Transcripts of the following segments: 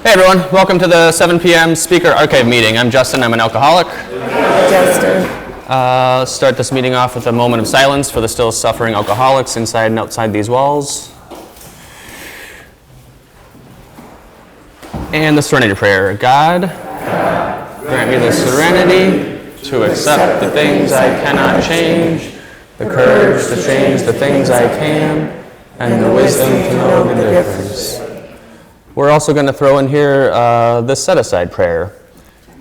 Hey everyone, welcome to the 7 p.m. Speaker Archive meeting. I'm Justin, I'm an alcoholic. Justin. Let's start this meeting off with a moment of silence for the still suffering alcoholics inside and outside these walls. And the serenity prayer. God, grant me the serenity to accept the things I cannot change, the courage to change the things I can, and the wisdom to know the difference. We're also going to throw in here this set-aside prayer.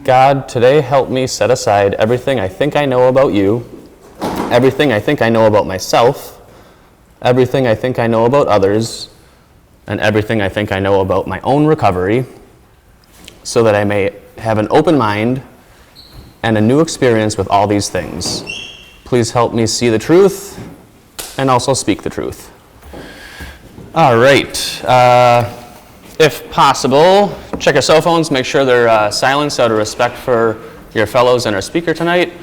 God, today help me set aside everything I think I know about you, everything I think I know about myself, everything I think I know about others, and everything I think I know about my own recovery, so that I may have an open mind and a new experience with all these things. Please help me see the truth and also speak the truth. All right. If possible, check your cell phones, make sure they're silenced out of respect for your fellows and our speaker tonight.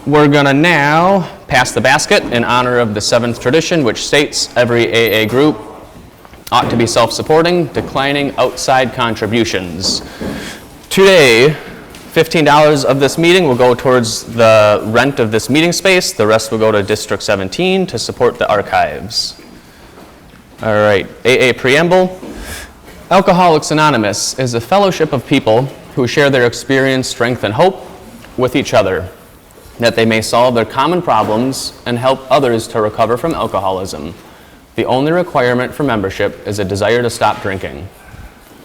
We're going to now pass the basket in honor of the 7th tradition, which states every AA group ought to be self-supporting, declining outside contributions. Today, $15 of this meeting will go towards the rent of this meeting space. The rest will go to District 17 to support the archives. All right, AA Preamble. Alcoholics Anonymous is a fellowship of people who share their experience, strength, and hope with each other, that they may solve their common problems and help others to recover from alcoholism. The only requirement for membership is a desire to stop drinking.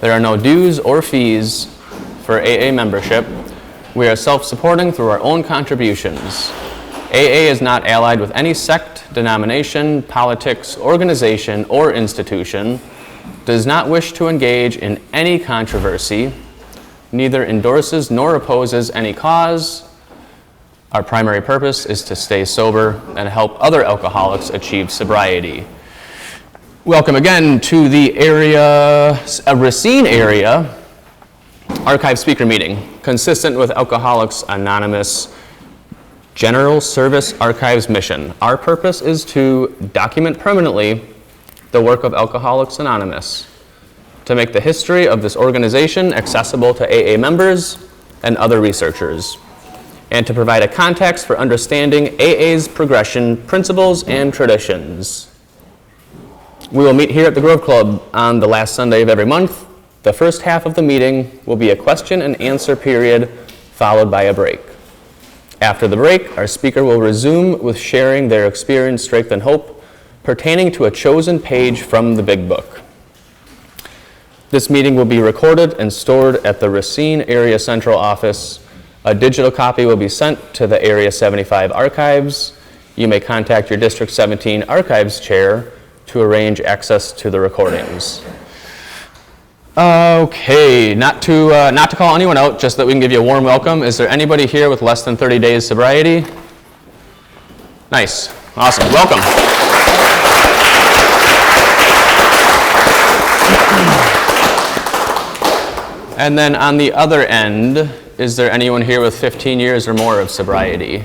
There are no dues or fees for AA membership. We are self-supporting through our own contributions. AA is not allied with any sect, denomination, politics, organization, or institution, does not wish to engage in any controversy, neither endorses nor opposes any cause. Our primary purpose is to stay sober and help other alcoholics achieve sobriety. Welcome again to the Racine area archive speaker meeting, consistent with Alcoholics Anonymous General Service Archives mission. Our purpose is to document permanently the work of Alcoholics Anonymous, to make the history of this organization accessible to AA members and other researchers, and to provide a context for understanding AA's progression, principles, and traditions. We will meet here at the Grove Club on the last Sunday of every month. The first half of the meeting will be a question and answer period, followed by a break. After the break, our speaker will resume with sharing their experience, strength, and hope pertaining to a chosen page from the Big Book. This meeting will be recorded and stored at the Racine Area Central Office. A digital copy will be sent to the Area 75 Archives. You may contact your District 17 Archives Chair to arrange access to the recordings. Okay, not to call anyone out, just that we can give you a warm welcome. Is there anybody here with less than 30 days sobriety? Nice, awesome, welcome. And then on the other end, is there anyone here with 15 years or more of sobriety?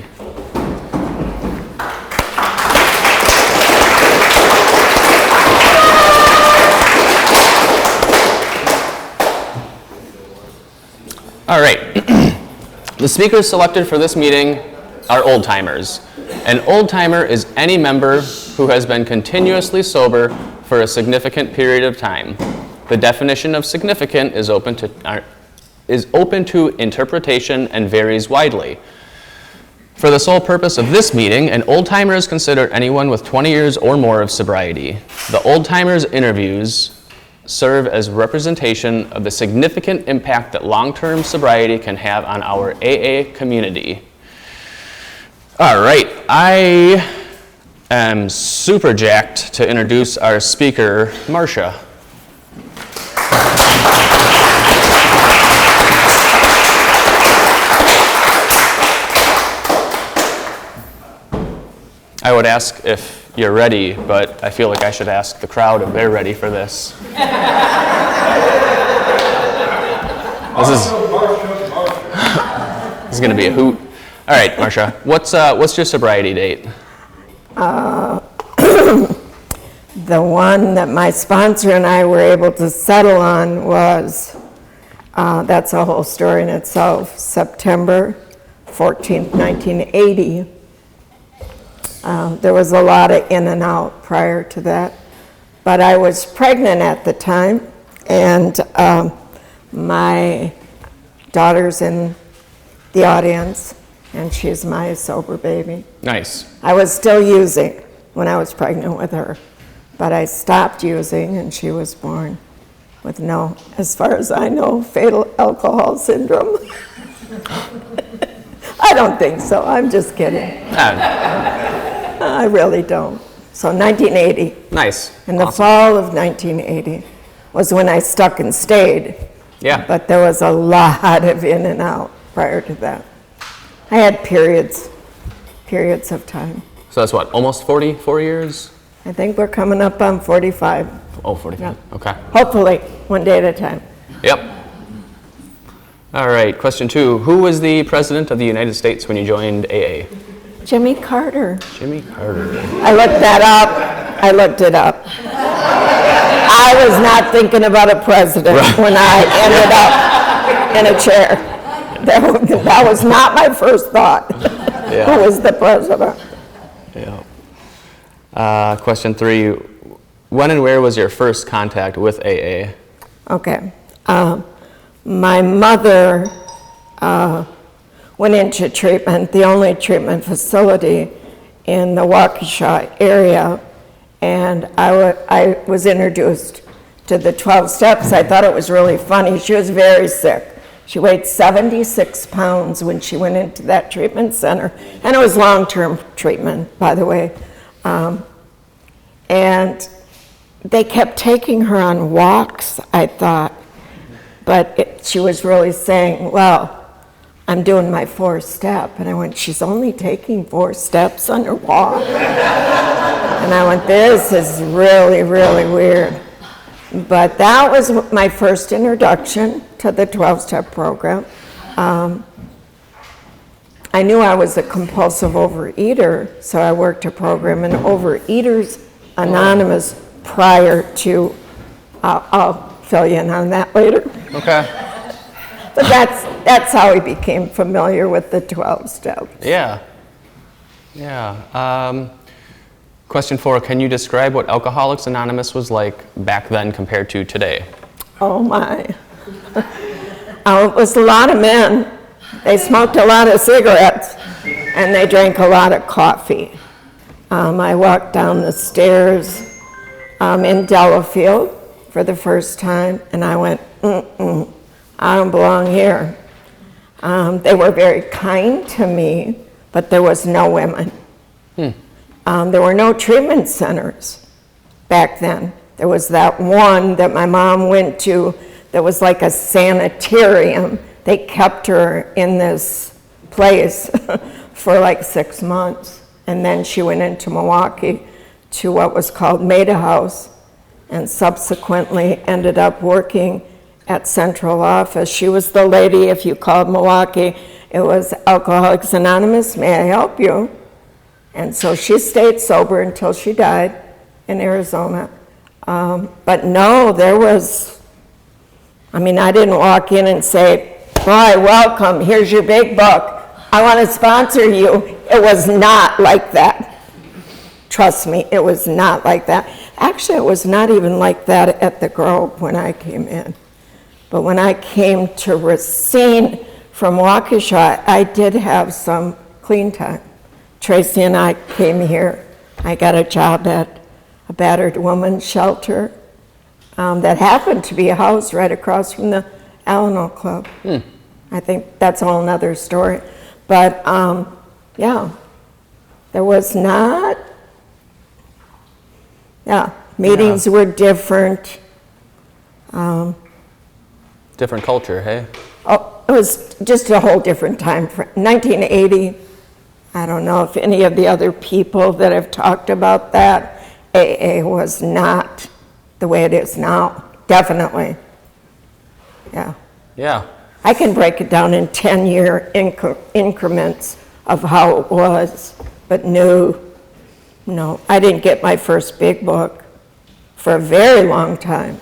All right, the speakers selected for this meeting are old-timers. An old-timer is any member who has been continuously sober for a significant period of time. The definition of significant is open to interpretation and varies widely. For the sole purpose of this meeting, an old-timer is considered anyone with 20 years or more of sobriety. The old-timers' interviews serve as representation of the significant impact that long-term sobriety can have on our AA community. All right, I am super jacked to introduce our speaker, Marcia. I would ask if you're ready, but I feel like I should ask the crowd if they're ready for this. This is going to be a hoot. All right, Marcia, what's your sobriety date? The one that my sponsor and I were able to settle on was, that's a whole story in itself, September 14th, 1980. There was a lot of in and out prior to that. But I was pregnant at the time, and my daughter's in the audience, and she's my sober baby. Nice. I was still using when I was pregnant with her, but I stopped using, and she was born with no, as far as I know, fatal alcohol syndrome. I don't think so. I'm just kidding. I really don't. So 1980. Nice. In the fall of 1980 was when I stuck and stayed. Yeah. But there was a lot of in and out prior to that. I had periods of time. So that's what, almost 44 years? I think we're coming up on 45. Oh, 45. Yeah. Okay. Hopefully, one day at a time. Yep. All right, question 2. Who was the president of the United States when you joined AA? Jimmy Carter. Jimmy Carter. I looked that up. I looked it up. I was not thinking about a president when I ended up in a chair. That was not my first thought. Yeah. Who was the president? Yeah. Question 3. When and where was your first contact with AA? Okay. My mother went into treatment, the only treatment facility in the Waukesha area, and I was introduced to the 12 steps. I thought it was really funny. She was very sick. She weighed 76 pounds when she went into that treatment center, and it was long-term treatment, by the way. And they kept taking her on walks, I thought, but she was really saying, well, I'm doing my 4th step. And I went, she's only taking 4 steps on her walk. And I went, this is really, really weird. But that was my first introduction to the 12-step program. I knew I was a compulsive overeater, so I worked a program in Overeaters Anonymous prior to, I'll fill you in on that later. Okay. But that's how we became familiar with the 12 steps. Yeah. Yeah. Question 4, can you describe what Alcoholics Anonymous was like back then compared to today? Oh my. It was a lot of men. They smoked a lot of cigarettes, and they drank a lot of coffee. I walked down the stairs in Delafield for the first time, and I went, I don't belong here. They were very kind to me, but there was no women. There were no treatment centers back then. There was that one that my mom went to that was like a sanitarium. They kept her in this place for like 6 months. And then she went into Milwaukee to what was called Maida House, and subsequently ended up working at Central Office. She was the lady, if you called Milwaukee, it was Alcoholics Anonymous, may I help you? And so she stayed sober until she died in Arizona. But no, there was, I didn't walk in and say, boy, welcome, here's your big book, I want to sponsor you. It was not like that. Trust me, it was not like that. Actually, it was not even like that at the Grove when I came in. But when I came to Racine from Waukesha, I did have some clean time. Tracy and I came here. I got a job at a battered woman's shelter that happened to be housed right across from the Alano Club. I think that's a whole nother story. But yeah, there was not, meetings were different. Different culture, hey? Oh, it was just a whole different time. 1980, I don't know if any of the other people that have talked about that, AA was not the way it is now, definitely. Yeah. Yeah. I can break it down in 10-year increments of how it was, but no, I didn't get my first big book for a very long time.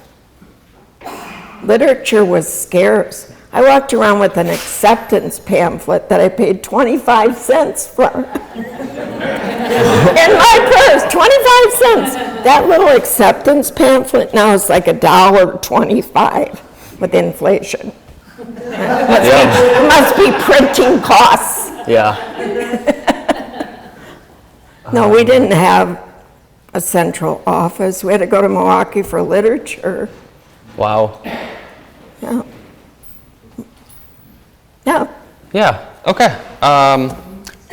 Literature was scarce. I walked around with an acceptance pamphlet that I paid 25 cents for. In my purse, 25 cents. That little acceptance pamphlet now is like $1.25 with inflation. It must be printing costs. Yeah. No, we didn't have a central office. We had to go to Milwaukee for literature. Wow. Yeah. Yeah. Yeah, okay.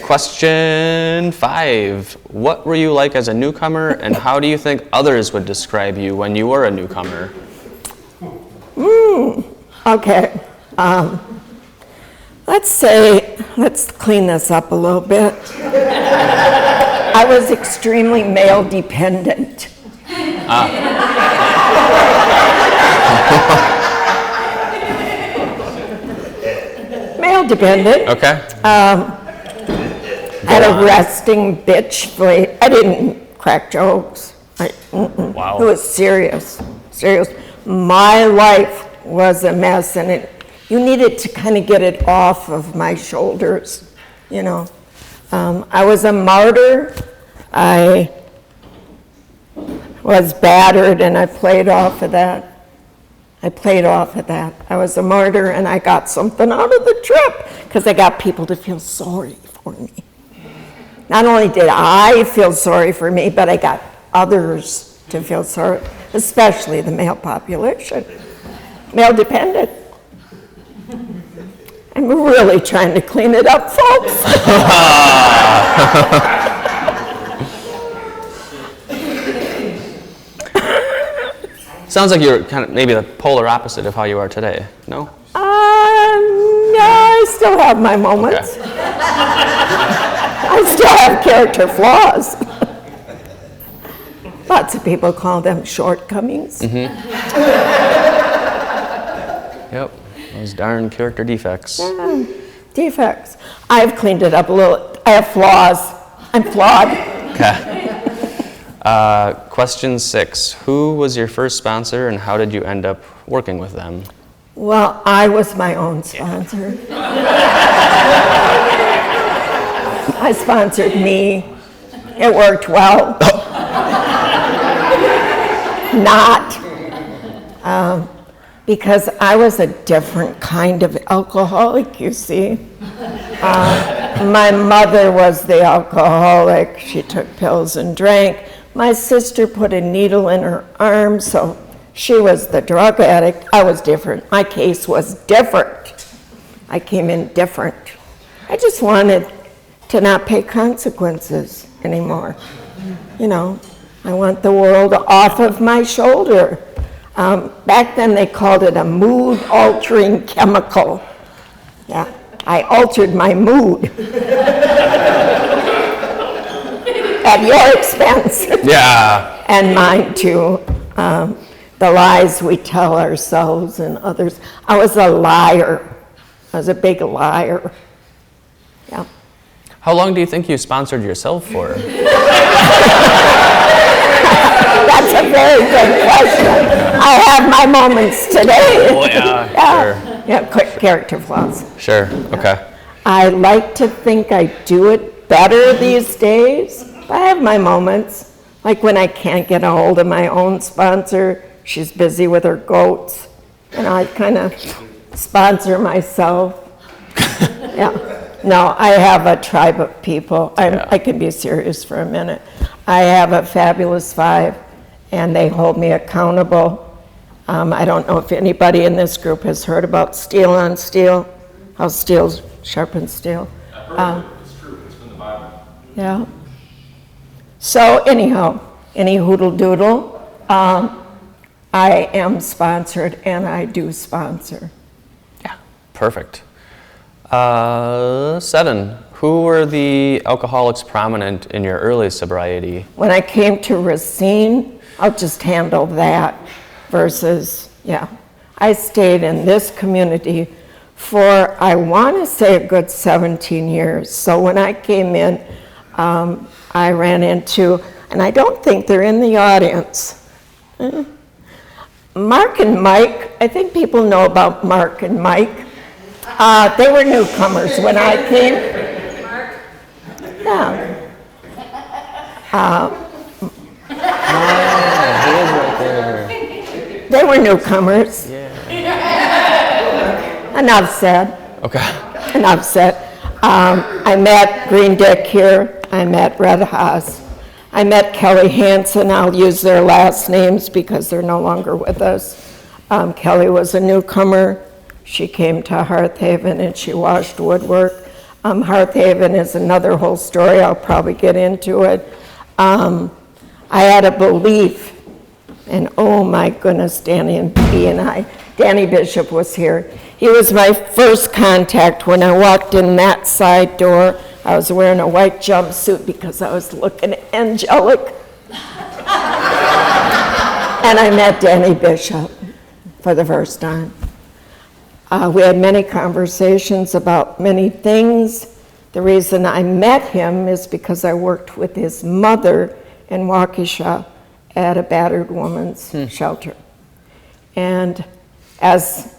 Question 5. What were you like as a newcomer, and how do you think others would describe you when you were a newcomer? Okay. Let's clean this up a little bit. I was extremely male dependent. Male dependent. Okay. Had a resting bitch voice. I didn't crack jokes. Wow. It was serious. My life was a mess, and you needed to kind of get it off of my shoulders, you know. I was a martyr. I was battered, and I played off of that. I was a martyr, and I got something out of the trip because I got people to feel sorry for me. Not only did I feel sorry for me, but I got others to feel sorry, especially the male population. Male dependent. I'm really trying to clean it up, folks. Sounds like you're kind of maybe the polar opposite of how you are today, no? Yeah, I still have my moments. Okay. I still have character flaws. Lots of people call them shortcomings. Yep, those darn character defects. Yeah, defects. I've cleaned it up a little. I have flaws. I'm flawed. Okay. Question 6. Who was your first sponsor, and how did you end up working with them? Well, I was my own sponsor. I sponsored me. It worked well. Not. Because I was a different kind of alcoholic, you see. My mother was the alcoholic. She took pills and drank. My sister put a needle in her arm, so she was the drug addict. I was different. My case was different. I came in different. I just wanted to not pay consequences anymore. You know, I want the world off of my shoulder. Back then they called it a mood-altering chemical. Yeah, I altered my mood. At your expense. Yeah. And mine too. The lies we tell ourselves and others. I was a liar. I was a big liar. Yeah. How long do you think you sponsored yourself for? That's a very good question. I have my moments today. Oh, yeah, sure. Yeah, quick character flaws. Sure, okay. I like to think I do it better these days. I have my moments. Like when I can't get a hold of my own sponsor, she's busy with her goats. And I kind of sponsor myself. Yeah. No, I have a tribe of people. I can be serious for a minute. I have a fabulous 5, and they hold me accountable. I don't know if anybody in this group has heard about steel on steel, how steel sharpens steel. I've heard it. It's true. It's in the Bible. Yeah. So anyhow, any hoodle doodle, I am sponsored, and I do sponsor. Yeah, perfect. 7. Who were the alcoholics prominent in your early sobriety? When I came to Racine, I'll just handle that versus, I stayed in this community for, I want to say, a good 17 years. So when I came in, I ran into, and I don't think they're in the audience, Mark and Mike, I think people know about Mark and Mike. They were newcomers when I came. Yeah. He is right there. They were newcomers. Enough said. Okay. Enough said. I met Green Dick here. I met Red Haas. I met Kelly Hansen. I'll use their last names because they're no longer with us. Kelly was a newcomer. She came to Hearth Haven and she washed woodwork. Hearth Haven is another whole story. I'll probably get into it. I had a belief, and oh my goodness, Danny Bishop was here. He was my first contact when I walked in that side door. I was wearing a white jumpsuit because I was looking angelic. And I met Danny Bishop for the first time. We had many conversations about many things. The reason I met him is because I worked with his mother in Waukesha at a battered woman's shelter. And as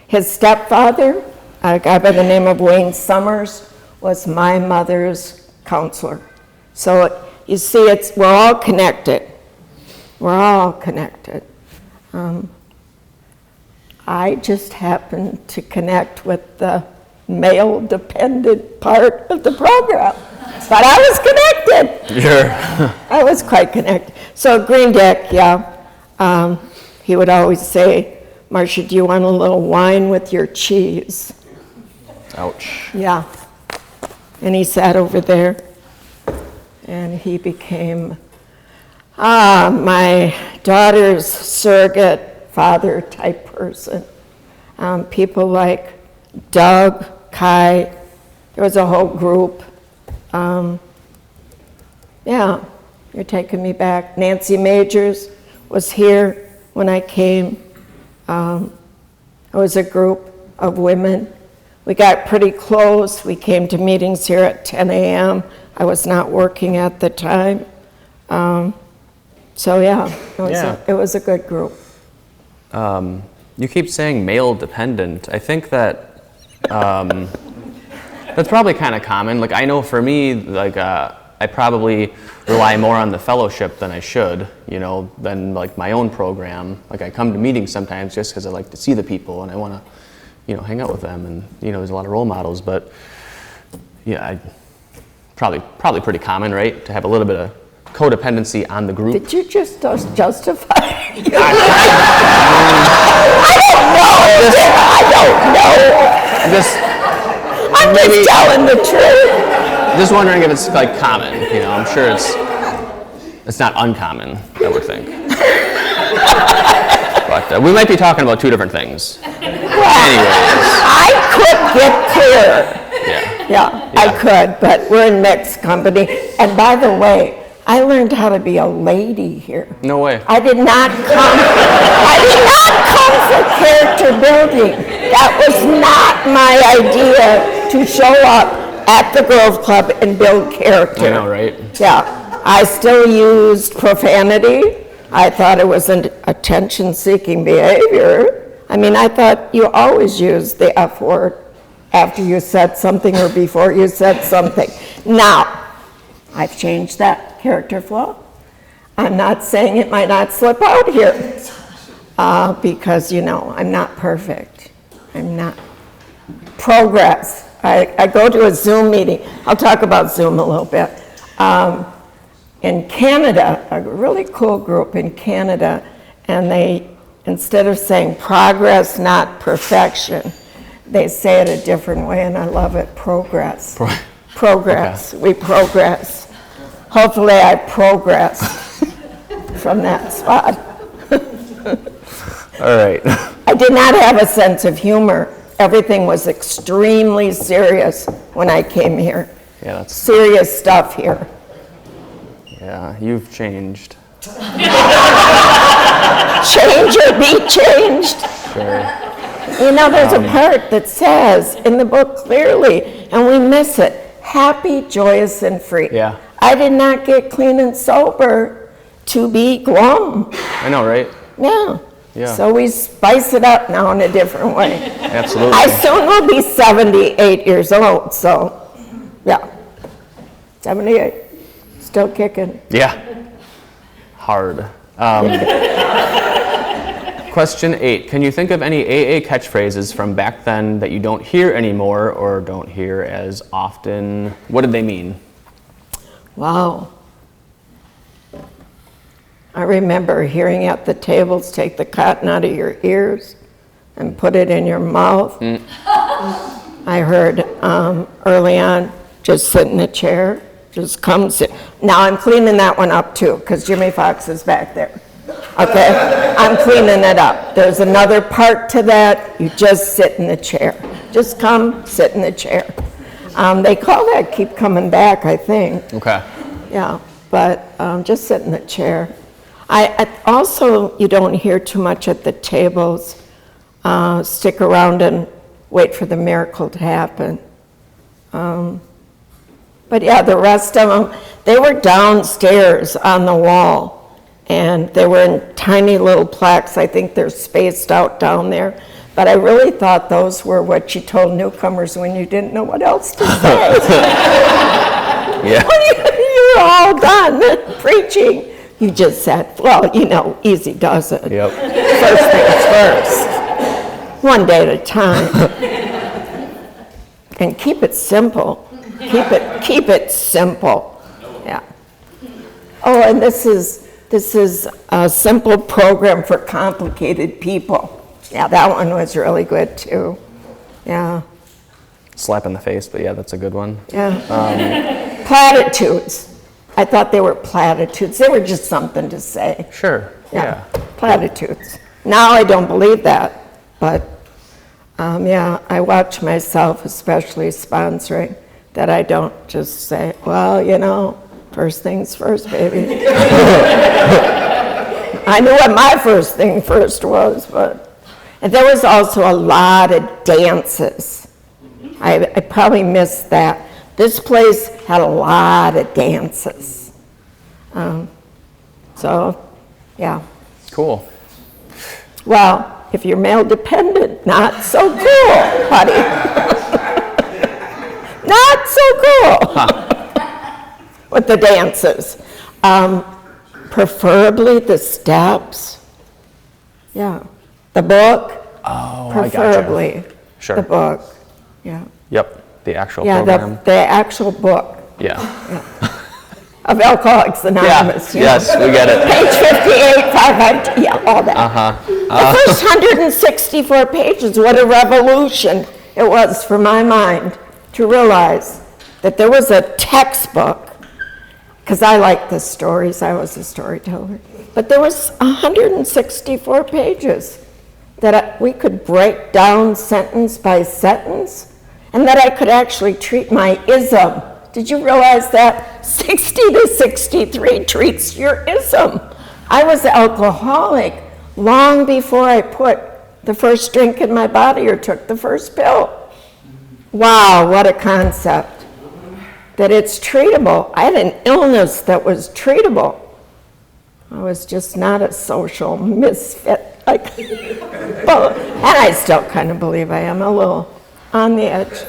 his stepfather, a guy by the name of Wayne Summers, was my mother's counselor. So you see, we're all connected. We're all connected. I just happened to connect with the male-dependent part of the program. But I was connected. Sure. I was quite connected. So Green Dick, he would always say, Marcia, do you want a little wine with your cheese? Ouch. Yeah. And he sat over there, and he became my daughter's surrogate father type person. People like Doug, Kai, there was a whole group. You're taking me back. Nancy Majors was here when I came. It was a group of women. We got pretty close. We came to meetings here at 10 a.m. I was not working at the time. It was a good group. You keep saying male dependent. I think that that's probably kind of common. Like, I know for me, like, I probably rely more on the fellowship than I should, than like my own program. Like, I come to meetings sometimes just because I like to see the people and I want to, hang out with them, and there's a lot of role models. But yeah, probably pretty common, right, to have a little bit of codependency on the group. Did you just justify? I don't know. I'm just telling the truth. Just wondering if it's like common. I'm sure it's not uncommon, I would think. But we might be talking about two different things. Anyways. I could get clear. Yeah, I could, but we're in mixed company. And by the way, I learned how to be a lady here. No way. I did not come for character building. That was not my idea to show up at the Girls Club and build character. I know, right? Yeah. I still used profanity. I thought it was an attention-seeking behavior. I mean, I thought you always use the F word after you said something or before you said something. Now, I've changed that character flaw. I'm not saying it might not slip out here because, I'm not perfect. I'm not. Progress. I go to a Zoom meeting. I'll talk about Zoom a little bit. In Canada, a really cool group in Canada, and they, instead of saying progress, not perfection, they say it a different way, and I love it, progress. Progress, okay. We progress. Hopefully I progress from that spot. All right. I did not have a sense of humor. Everything was extremely serious when I came here. Yeah, that's serious stuff here. Yeah, you've changed. Change or be changed. Sure. There's a part that says in the book clearly, and we miss it, happy, joyous, and free. Yeah. I did not get clean and sober to be glum. I know, right? Yeah. Yeah. So we spice it up now in a different way. Absolutely. I soon will be 78 years old, so yeah. 78, still kicking. Yeah. Hard. Question 8. Can you think of any AA catchphrases from back then that you don't hear anymore or don't hear as often? What did they mean? Wow. I remember hearing at the tables, take the cotton out of your ears and put it in your mouth. I heard early on, just sit in a chair, just come sit. Now I'm cleaning that one up too, because Jimmy Fox is back there. Okay, I'm cleaning it up. There's another part to that, you just sit in the chair. Just come, sit in the chair. They call that keep coming back, I think. Okay. Yeah, but just sit in the chair. I also, you don't hear too much at the tables. Stick around and wait for the miracle to happen. But yeah, the rest of them, they were downstairs on the wall, and they were in tiny little plaques. I think they're spaced out down there. But I really thought those were what you told newcomers when you didn't know what else to say. Yeah. When you were all done preaching, you just said, well, you know, easy does it. Yep. First things first. One day at a time. And keep it simple. Keep it simple. Yeah. Oh, and this is a simple program for complicated people. Yeah, that one was really good too. Yeah. Slap in the face, but yeah, that's a good one. Yeah. Platitudes. I thought they were platitudes. They were just something to say. Sure. Yeah. Platitudes. Now I don't believe that, but yeah, I watch myself, especially sponsoring, that I don't just say, well, you know, first things first, baby. I knew what my first thing first was, but, and there was also a lot of dances. I probably missed that. This place had a lot of dances. So, yeah. Cool. Well, if you're male dependent, not so cool, buddy. Not so cool. With the dances. Preferably the steps. Yeah. The book. Oh, Preferably. I gotcha. Sure. The book. Yeah. Yep. The actual Yeah, program. the actual book Yeah. of Alcoholics Anonymous. Yeah. Yes, we get it. Page 58, 500, yeah, all that. The first 164 pages, what a revolution it was for my mind to realize that there was a textbook, because I like the stories, I was a storyteller, but there was 164 pages that we could break down sentence by sentence, and that I could actually treat my ism. Did you realize that? 60 to 63 treats your ism. I was alcoholic long before I put the first drink in my body or took the first pill. Wow, what a concept. That it's treatable. I had an illness that was treatable. I was just not a social misfit. And I still kind of believe I am a little on the edge.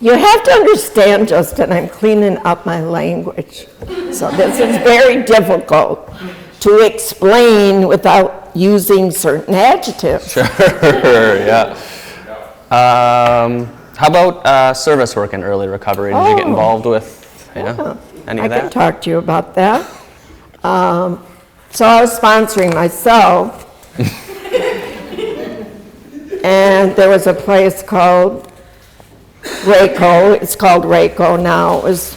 You have to understand, Justin, I'm cleaning up my language. So this is very difficult to explain without using certain adjectives. Sure, yeah. How about service work in early recovery? Did you get involved with any of I that? can talk to you about that. So I was sponsoring myself. And there was a place called RACO. It's called RACO now. It was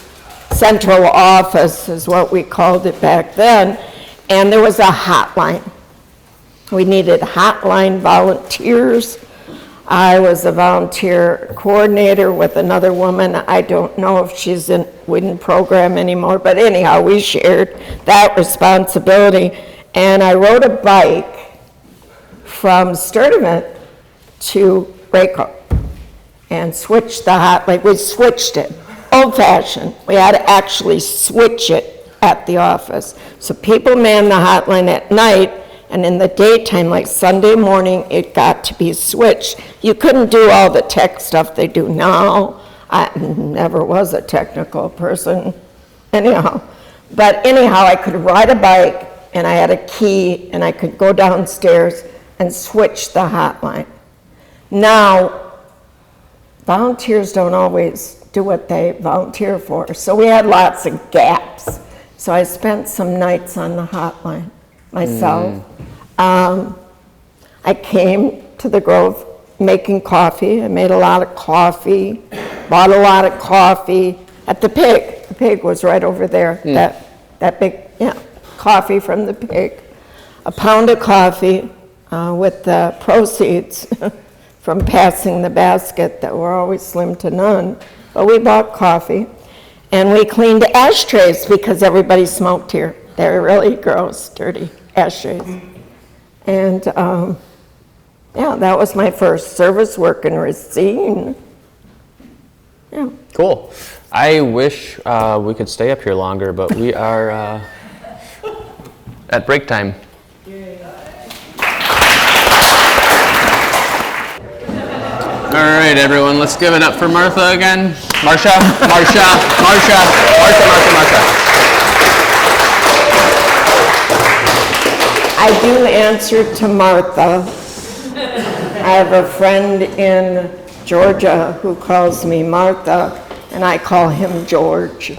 central office is what we called it back then. And there was a hotline. We needed hotline volunteers. I was a volunteer coordinator with another woman. I don't know if she's in program anymore, but anyhow, we shared that responsibility. And I rode a bike from Sturdivant to RACO and switched the hotline. We switched it, old-fashioned. We had to actually switch it at the office. So people man the hotline at night, and in the daytime, like Sunday morning, it got to be switched. You couldn't do all the tech stuff they do now. I never was a technical person, anyhow. But anyhow, I could ride a bike, and I had a key, and I could go downstairs and switch the hotline. Now, volunteers don't always do what they volunteer for, so we had lots of gaps. So I spent some nights on the hotline myself. I came to the Grove making coffee. I made a lot of coffee, bought a lot of coffee at the Pig. The Pig was right over there, that big, coffee from the Pig. A pound of coffee with the proceeds from passing the basket that were always slim to none. But we bought coffee, and we cleaned ashtrays because everybody smoked here. They were really gross, dirty ashtrays. And that was my first service work in Racine. Yeah. Cool. I wish we could stay up here longer, but we are at break time. All right, everyone, let's give it up for Martha again. Marcia. I do answer to Martha. I have a friend in Georgia who calls me Martha, and I call him George.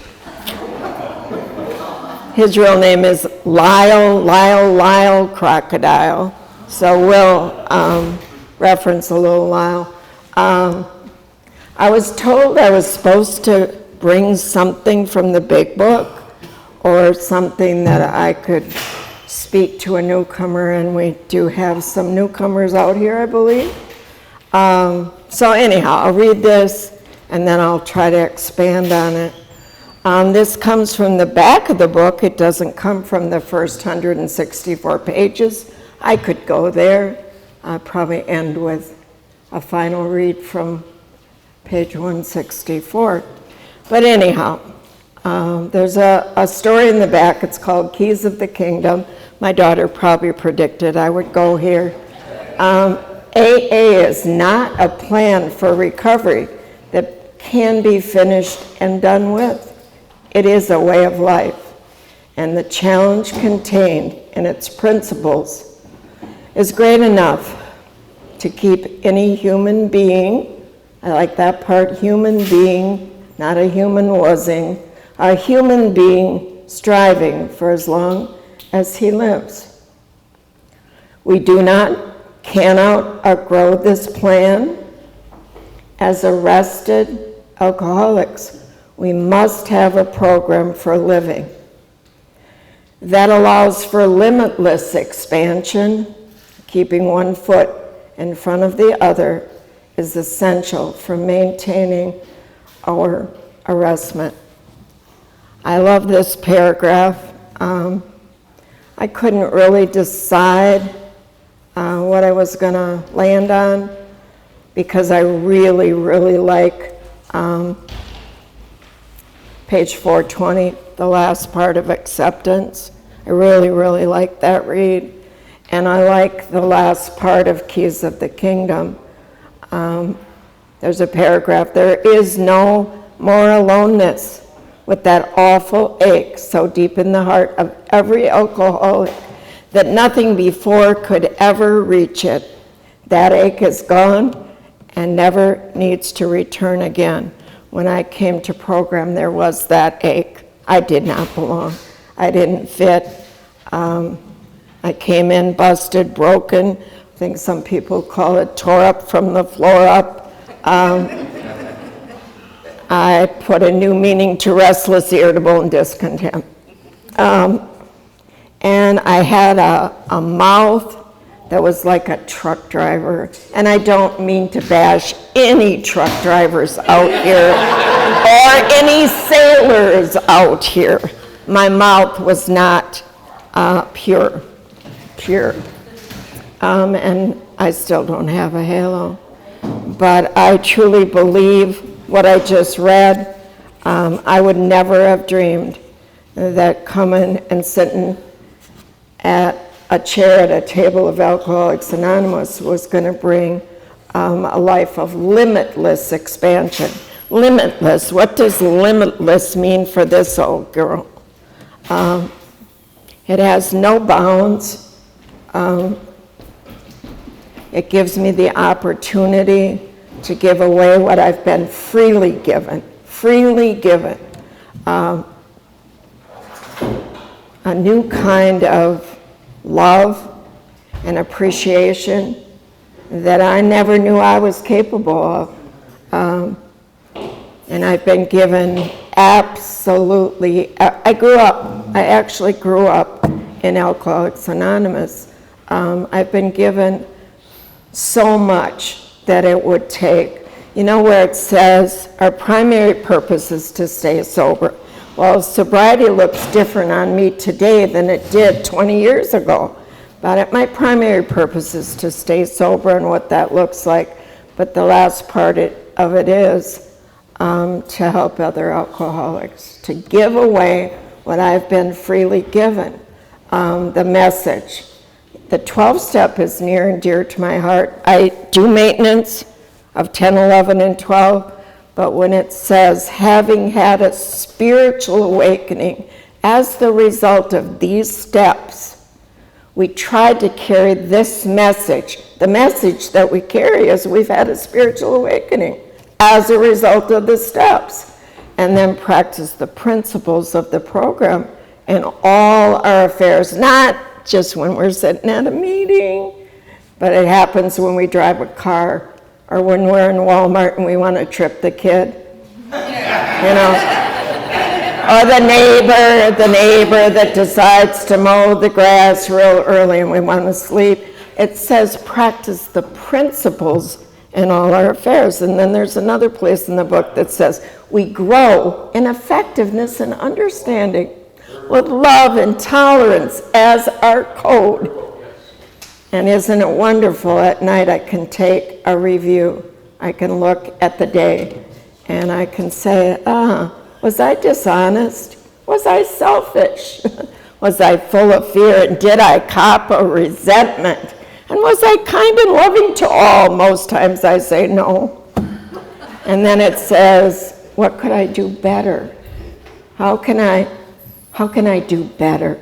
His real name is Lyle Crocodile, so we'll reference a little Lyle. I was told I was supposed to bring something from the big book or something that I could speak to a newcomer, and we do have some newcomers out here, I believe. So anyhow, I'll read this and then I'll try to expand on it. This comes from the back of the book. It doesn't come from the first 164 pages. I could go there. I'll probably end with a final read from page 164. But anyhow, there's a story in the back. It's called Keys of the Kingdom. My daughter probably predicted I would go here. AA is not a plan for recovery that can be finished and done with. It is a way of life, and the challenge contained in its principles is great enough to keep any human being, I like that part, human being, not a human wasing, a human being striving for as long as he lives. We cannot outgrow this plan. As arrested alcoholics, we must have a program for living that allows for limitless expansion. Keeping one foot in front of the other is essential for maintaining our arrestment. I love this paragraph. I couldn't really decide what I was going to land on because I really, really like page 420, the last part of acceptance. I really, really like that read. And I like the last part of Keys of the Kingdom. There's a paragraph, there is no more aloneness with that awful ache so deep in the heart of every alcoholic that nothing before could ever reach it. That ache is gone and never needs to return again. When I came to program, there was that ache. I did not belong. I didn't fit. I came in busted, broken. I think some people call it tore up from the floor up. I put a new meaning to restless, irritable, and discontent. And I had a mouth that was like a truck driver. And I don't mean to bash any truck drivers out here or any sailors out here. My mouth was not pure. And I still don't have a halo. But I truly believe what I just read. I would never have dreamed that coming and sitting at a chair at a table of Alcoholics Anonymous was going to bring a life of limitless expansion. Limitless. What does limitless mean for this old girl? It has no bounds. It gives me the opportunity to give away what I've been freely given. Freely given. A new kind of love and appreciation that I never knew I was capable of. And I've been given absolutely, I actually grew up in Alcoholics Anonymous. I've been given so much that it would take. You know where it says our primary purpose is to stay sober. Well, sobriety looks different on me today than it did 20 years ago. But my primary purpose is to stay sober and what that looks like. But the last part of it is to help other alcoholics, to give away what I've been freely given. The message. The 12-step is near and dear to my heart. I do maintenance of 10, 11, and 12, but when it says, having had a spiritual awakening as the result of these steps, we tried to carry this message. The message that we carry is we've had a spiritual awakening as a result of the steps, and then practice the principles of the program in all our affairs, not just when we're sitting at a meeting, but it happens when we drive a car or when we're in Walmart and we want to trip the kid, you know, or the neighbor that decides to mow the grass real early and we want to sleep. It says practice the principles in all our affairs. And then there's another place in the book that says we grow in effectiveness and understanding with love and tolerance as our code. And isn't it wonderful, at night I can take a review. I can look at the day and I can say, was I dishonest? Was I selfish? Was I full of fear? And did I cop a resentment? And was I kind and loving to all? Most times I say no. And then it says, what could I do better? How can I do better?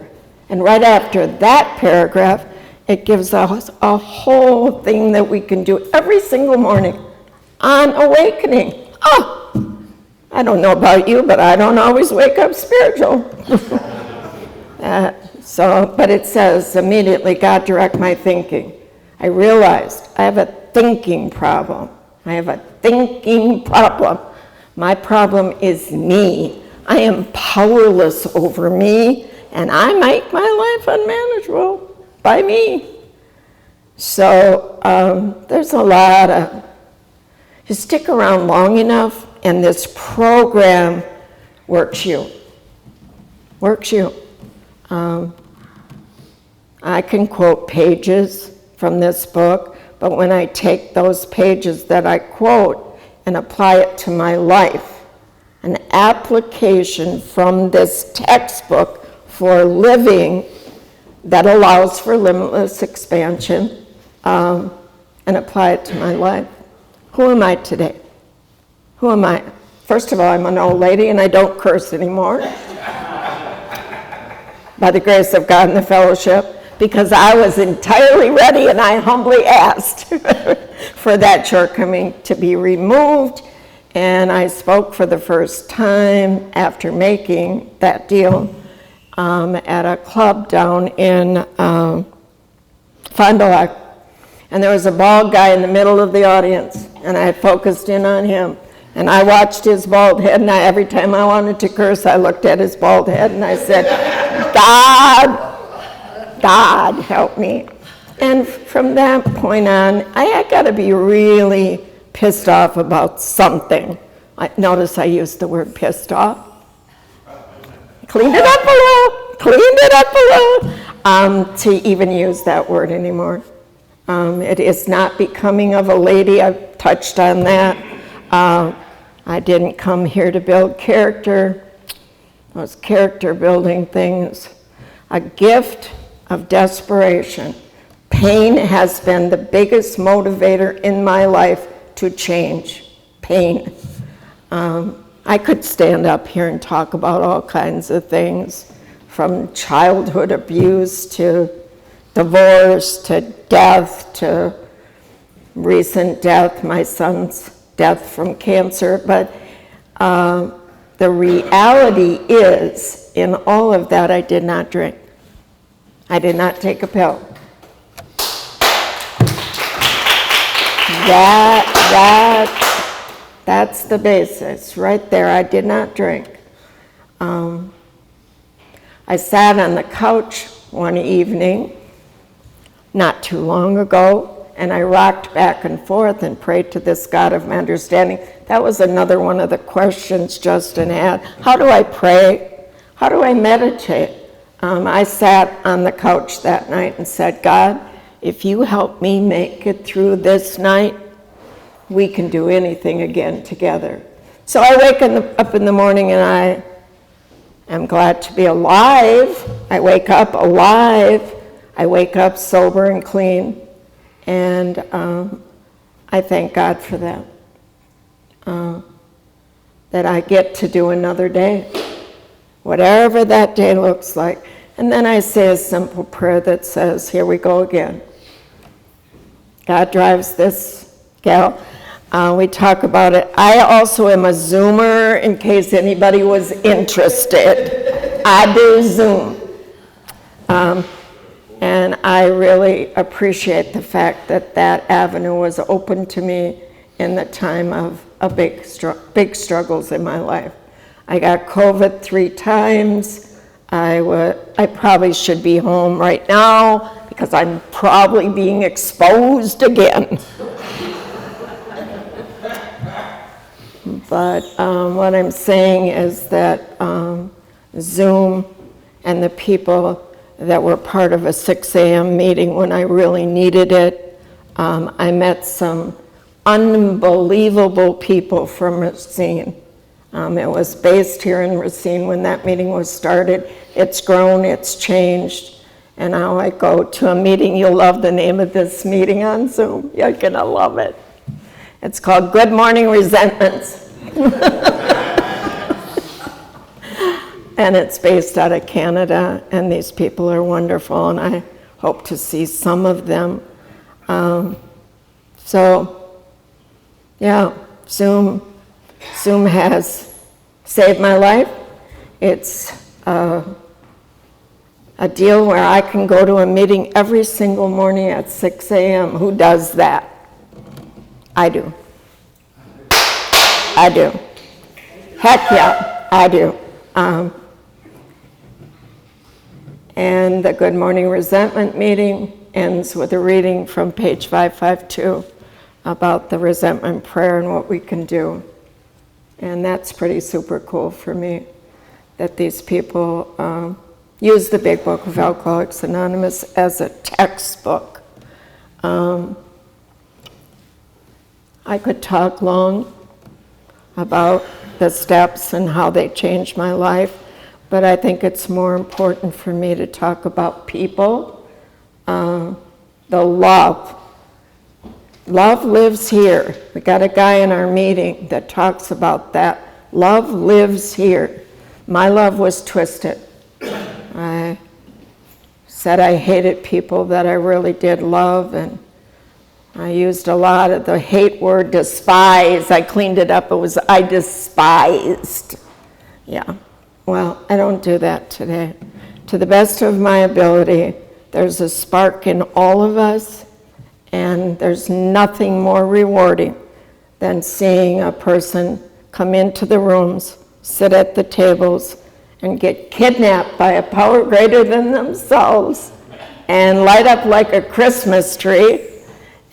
And right after that paragraph, it gives us a whole thing that we can do every single morning on awakening. Oh, I don't know about you, but I don't always wake up spiritual. But it says, immediately, God, direct my thinking. I realized I have a thinking problem. My problem is me. I am powerless over me, and I make my life unmanageable by me. So there's a lot of, you stick around long enough, and this program works you. I can quote pages from this book, but when I take those pages that I quote and apply it to my life, an application from this textbook for living that allows for limitless expansion, and apply it to my life. Who am I today? Who am I? First of all, I'm an old lady and I don't curse anymore. By the grace of God and the fellowship, because I was entirely ready and I humbly asked for that shortcoming to be removed. And I spoke for the first time after making that deal at a club down in Fond du Lac. And there was a bald guy in the middle of the audience, and I focused in on him. And I watched his bald head, and every time I wanted to curse, I looked at his bald head, and I said, God, help me. And from that point on, I got to be really pissed off about something. Notice I used the word pissed off. Cleaned it up a little, to even use that word anymore. It is not becoming of a lady. I've touched on that. I didn't come here to build character. those character building things. A gift of desperation. Pain has been the biggest motivator in my life to change. Pain. I could stand up here and talk about all kinds of things, from childhood abuse to divorce to death to recent death, my son's death from cancer. But the reality is, in all of that, I did not drink. I did not take a pill. That's the basis right there. I did not drink. I sat on the couch one evening not too long ago, and I rocked back and forth and prayed to this God of my understanding. That was another one of the questions Justin had. How do I pray? How do I meditate? I sat on the couch that night and said, God, if you help me make it through this night, we can do anything again together. So I wake up in the morning and I am glad to be alive. I wake up alive. I wake up sober and clean. And I thank God for that. That I get to do another day, whatever that day looks like. And then I say a simple prayer that says, here we go again. God drives this gal. We talk about it. I also am a Zoomer, in case anybody was interested. I do Zoom. And I really appreciate the fact that that avenue was open to me in the time of big struggles in my life. I got COVID 3 times. I probably should be home right now because I'm probably being exposed again. But what I'm saying is that Zoom and the people that were part of a 6 a.m. meeting when I really needed it, I met some unbelievable people from Racine. It was based here in Racine when that meeting was started. It's grown, it's changed, and now I go to a meeting. You'll love the name of this meeting on Zoom. You're gonna love it. It's called Good Morning Resentments. And it's based out of Canada, and these people are wonderful, and I hope to see some of them. Zoom has saved my life. It's a deal where I can go to a meeting every single morning at 6 a.m. Who does that? I do. I do. Heck yeah, I do. And the Good Morning Resentment meeting ends with a reading from page 552 about the resentment prayer and what we can do. And that's pretty super cool for me, that these people use the Big Book of Alcoholics Anonymous as a textbook. I could talk long about the steps and how they changed my life, but I think it's more important for me to talk about people, the love. Love lives here. We got a guy in our meeting that talks about that. Love lives here. My love was twisted. I said I hated people that I really did love, and I used a lot of the hate word, despise. I cleaned it up. It was I despised. Yeah. Well, I don't do that today. To the best of my ability, there's a spark in all of us, and there's nothing more rewarding than seeing a person come into the rooms, sit at the tables, and get kidnapped by a power greater than themselves, and light up like a Christmas tree,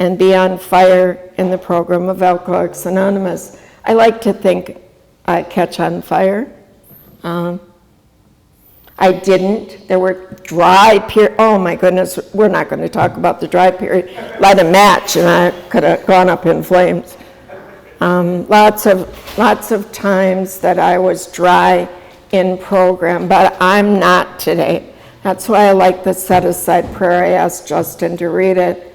and be on fire in the program of Alcoholics Anonymous. I like to think I catch on fire. I didn't. There were dry periods. Oh my goodness, we're not going to talk about the dry period. Light a match and I could have gone up in flames. Lots of times that I was dry in program, but I'm not today. That's why I like the set-aside prayer. I asked Justin to read it.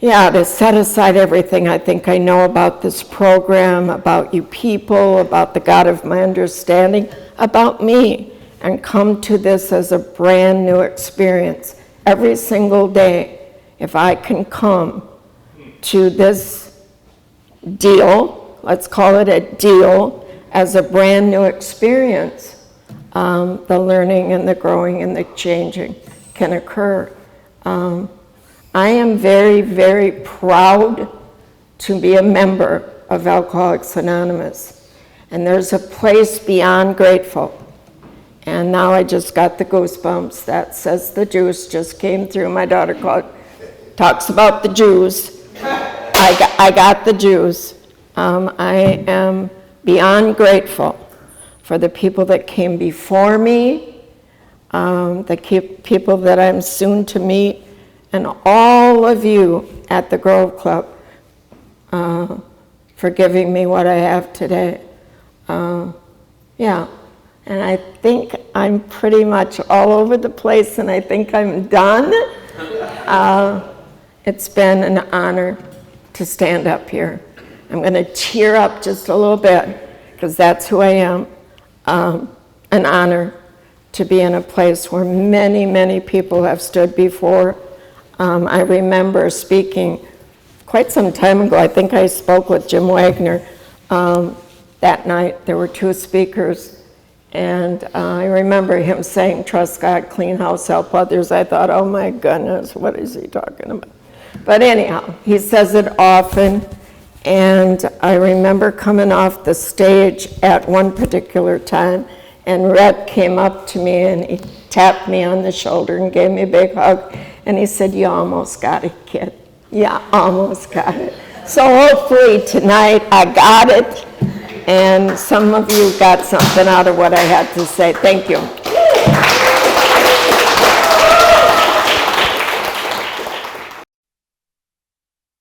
Yeah, to set aside everything I think I know about this program, about you people, about the God of my understanding, about me, and come to this as a brand new experience every single day. If I can come to this deal, let's call it a deal, as a brand new experience, the learning and the growing and the changing can occur. I am very, very proud to be a member of Alcoholics Anonymous. And there's a place beyond grateful. And now I just got the goosebumps. That says the juice just came through. My daughter talks about the Jews. I got the Jews. I am beyond grateful for the people that came before me, the people that I'm soon to meet, and all of you at the Grove Club for giving me what I have today. Yeah, and I think I'm pretty much all over the place, and I think I'm done. It's been an honor to stand up here. I'm going to tear up just a little bit, because that's who I am. An honor to be in a place where many, many people have stood before. I remember speaking quite some time ago. I think I spoke with Jim Wagner that night. There were two speakers, and I remember him saying, trust God, clean house, help others. I thought, oh my goodness, what is he talking about? But anyhow, he says it often, and I remember coming off the stage at one particular time, and Rhett came up to me and he tapped me on the shoulder and gave me a big hug. And he said, you almost got it, kid. Yeah, almost got it. So hopefully tonight I got it, and some of you got something out of what I had to say. Thank you.